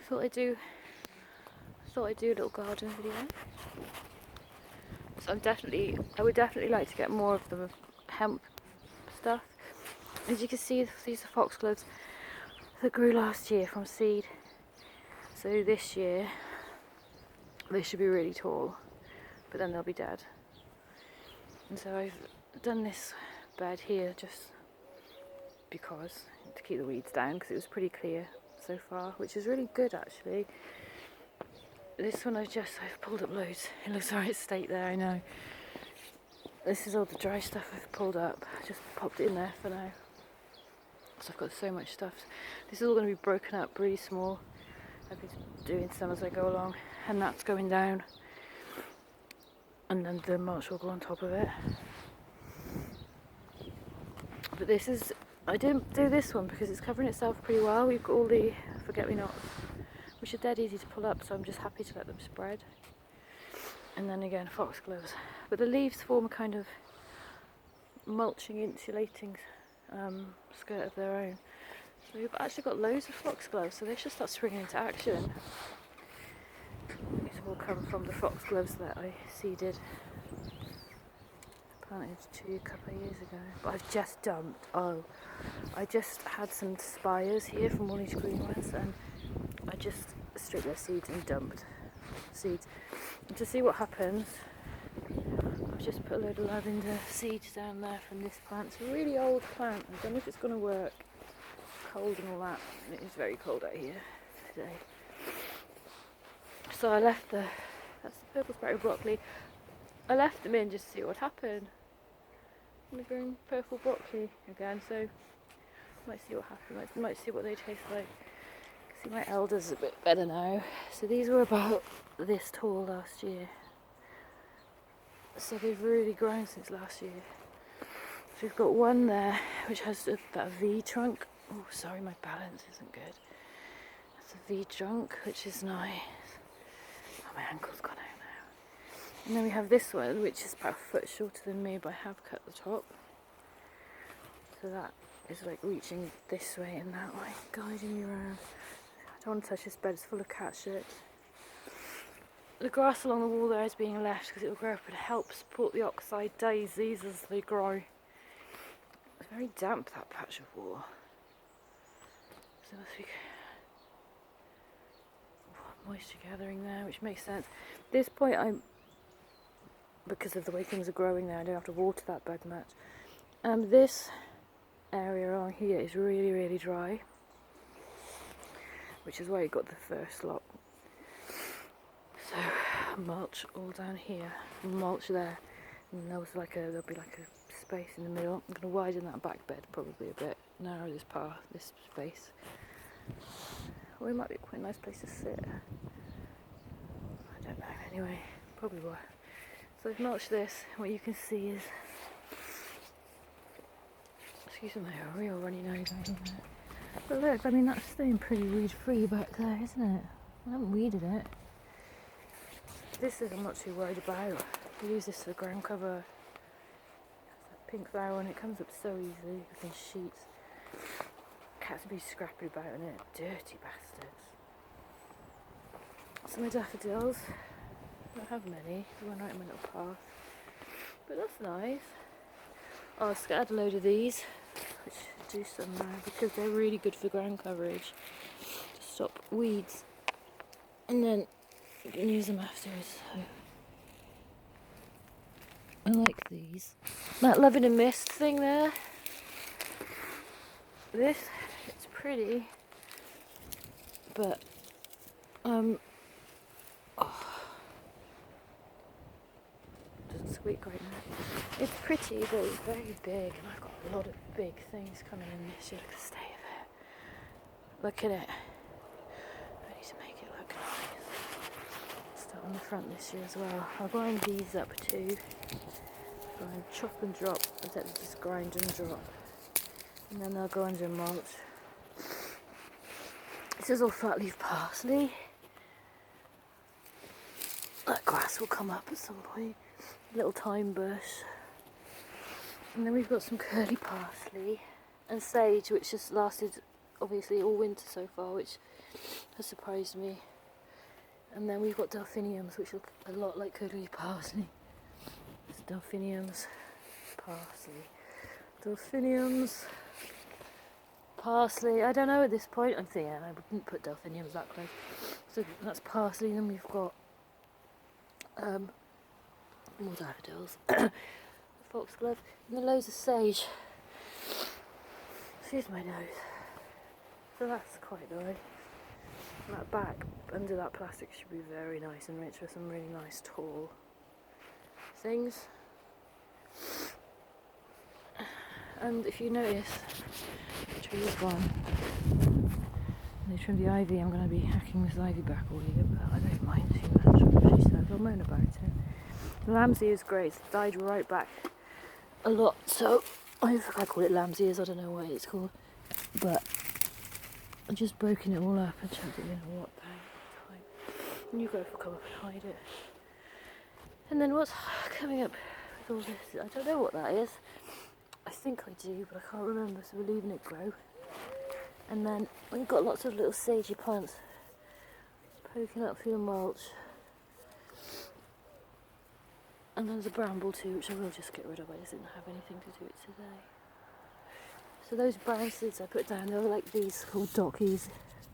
thought I'd do a little garden video. So I would definitely like to get more of the hemp stuff. As you can see, these are foxgloves that grew last year from seed. So this year they should be really tall, but then they'll be dead. And so I've done this bed here just because, to keep the weeds down, because it was pretty clear so far, which is really good actually. This one I've pulled up loads. It looks alright state there, I know. This is all the dry stuff I've pulled up. I just popped it in there for now. So I've got so much stuff. This is all going to be broken up really small. I'll be doing some as I go along, and that's going down. And then the mulch will go on top of it. But this is, I didn't do this one because it's covering itself pretty well. We've got all the forget-me-nots, which are dead easy to pull up, so I'm just happy to let them spread. And then again, foxgloves. But the leaves form a kind of mulching, insulating skirt of their own. So we've actually got loads of foxgloves, so they should start springing into action. These have all come from the foxgloves that I seeded, planted a couple of years ago. But I've just dumped, I just had some spires here from all these green ones, and I just stripped their seeds and dumped seeds. And to see what happens, I've just put a load of lavender seeds down there from this plant. It's a really old plant. I don't know if it's going to work. Cold and all that. It is very cold out here today. So I left that's the purple sprout broccoli. I left them in just to see what happened. I'm growing purple broccoli again, so might see what happens. Might see what they taste like. See, my elder's a bit better now. So these were about this tall last year. So they've really grown since last year. So we've got one there which has about a V trunk. Oh, sorry, my balance isn't good. That's a V trunk, which is nice. Oh, my ankle's gone out now. And then we have this one, which is about a foot shorter than me, but I have cut the top. So that is like reaching this way and that way, guiding me around. I don't want to touch this bed, it's full of cat shit. The grass along the wall there is being left because it will grow up and help support the oxeye daisies as they grow. It's very damp, that patch of wall. So there must be moisture gathering there, which makes sense. At this point, because of the way things are growing there, I don't have to water that bed much. This area along here is really, really dry, which is why you got the first lot. So mulch all down here, mulch there, and there'll be like a space in the middle. I'm going to widen that back bed probably a bit, narrow this space. Well, it might be quite a nice place to sit. I don't know. Anyway, probably will. So I've mulched this. What you can see is, excuse me, a real runny nose out here. But look, I mean that's staying pretty weed free back there, isn't it? I haven't weeded it. This is I'm not too worried about. I use this for ground cover. It's that pink flower and it comes up so easily within sheets. Cats would be scrapping about in it, dirty bastards. Some of my daffodils. I don't have many. They went right in my little path. But that's nice. Oh, I've scattered a load of these, which do some now because they're really good for ground coverage to stop weeds. And then you can use them afterwards. So I like these. That lavender mist thing there. This, it's pretty, but doesn't squeak right now. It's pretty, but it's very big, and I've got a lot of big things coming in this year. Look at the state of it. Look at it. I need to make it look nice. Start on the front this year as well. I'll grind these up too. Grind, chop and drop. I'll just grind and drop. And then they'll go under mulch. This is all flat leaf parsley. That grass will come up at some point. A little thyme bush. And then we've got some curly parsley and sage, which has lasted obviously all winter so far, which has surprised me. And then we've got delphiniums, which look a lot like curly parsley. It's delphiniums, parsley, delphiniums, parsley. I don't know at this point. I'm thinking I wouldn't put delphiniums that close. So that's parsley. Then we've got more daffodils, foxglove, and then loads of sage. Excuse my nose. So that's quite nice. And that back under that plastic should be very nice and rich with some really nice tall things. And if you notice, the tree is gone. When they trim the ivy, I'm going to be hacking this ivy back all year, but I don't mind too much. She said, I'll moan about it. The lamb's ear is great, it's died right back a lot, so I call it lamb's ears, I don't know what it's called, but I've just broken it all up and chucked it in a water bag. And you guys will come up and hide it. And then what's coming up with all this, I don't know what that is. I think I do, but I can't remember, so we're leaving it grow. And then we've got lots of little sagey plants poking up through the mulch. And there's a bramble too, which I will just get rid of. I just didn't have anything to do it today. So those brown seeds I put down, they were like these called dockies.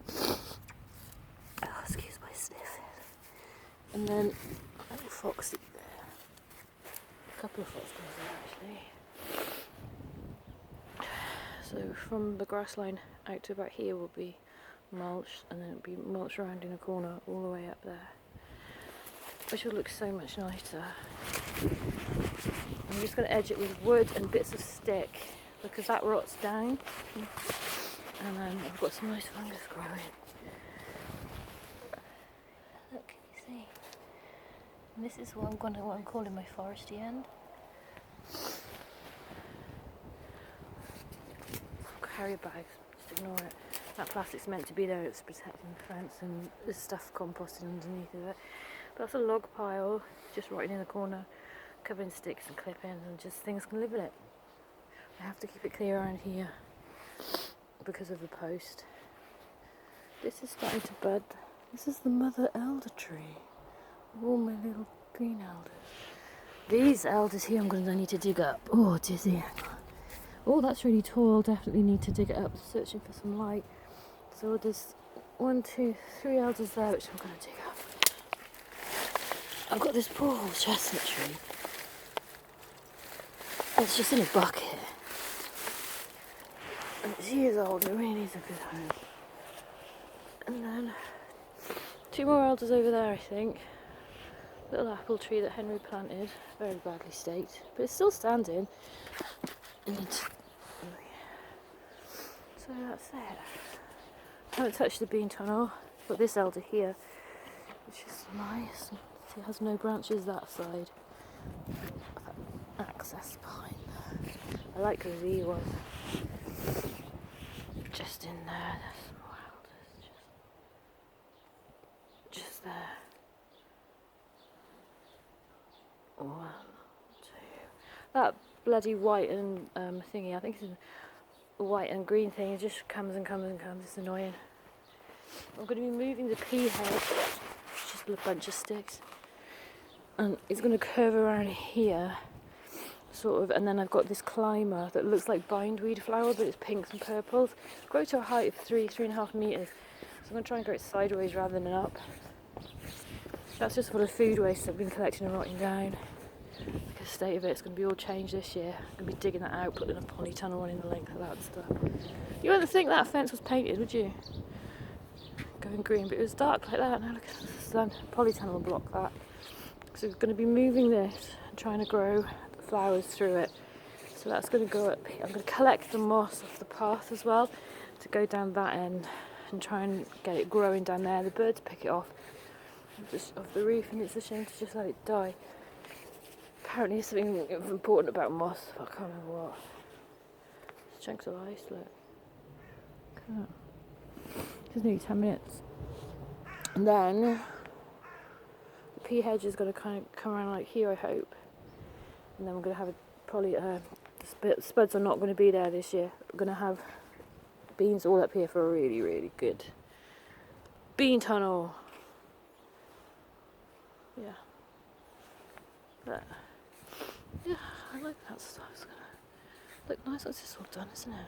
Oh, excuse my sniff. And then a little foxy there. A couple of foxgloves there actually. So from the grass line out to about here will be mulched, and then it'll be mulched around in a corner all the way up there, which will look so much nicer. I'm just going to edge it with wood and bits of stick because that rots down, and then I've got some nice fungus growing. Look, can you see? And this is what I'm calling my foresty end. Carrier bags, just ignore it. That plastic's meant to be there, it's protecting the fence, and there's stuff composting underneath of it. But that's a log pile, just right in the corner, covered in sticks and clip-ins, and just things can live in it. I have to keep it clear around here because of the post. This is starting to bud. This is the mother elder tree. All my little green elders. These elders here I'm going to need to dig up. Oh, dizzy. Oh, that's really tall. Definitely need to dig it up. Searching for some light. So there's 1, 2, 3 elders there, which I'm going to dig up. I've got this poor old chestnut tree. It's just in a bucket. And it's years old. It really needs a good home. And then 2 more elders over there, I think. Little apple tree that Henry planted, very badly staked, but it's still standing. And so that's it. I haven't touched the bean tunnel. Got this elder here, which is nice. It has no branches that side. Access behind there. I like the Z one. Just in there, there's some more elders. Just there. 1, 2. That bloody white and thingy, I think it's a white and green thing, it just comes and comes and comes. It's annoying. I'm going to be moving the pea hedge, just a bunch of sticks, and it's going to curve around here, sort of, and then I've got this climber that looks like bindweed flower, but it's pinks and purples. Grow to a height of 3.5 metres, so I'm going to try and grow it sideways rather than up. That's just full of food waste I've been collecting and rotting down. The state of it's going to be all changed this year. I'm going to be digging that out, putting a polytunnel running the length of that stuff. You wouldn't think that fence was painted, would you? Going green, but it was dark like that. Now look at this polytunnel will block that. So we're going to be moving this and trying to grow the flowers through it. So that's going to go up here. I'm going to collect the moss off the path as well to go down that end and try and get it growing down there. The birds pick it off just off the roof, and it's a shame to just let it die. Apparently there's something important about moss, but I can't remember what. There's chunks of ice, look. It's nearly 10 minutes. And then the pea hedge is going to kind of come around like here, I hope. And then we're going to have the spuds are not going to be there this year. We're going to have beans all up here for a really, really good bean tunnel. Yeah. But yeah, I like that stuff. It's gonna look nice once it's all done, isn't it?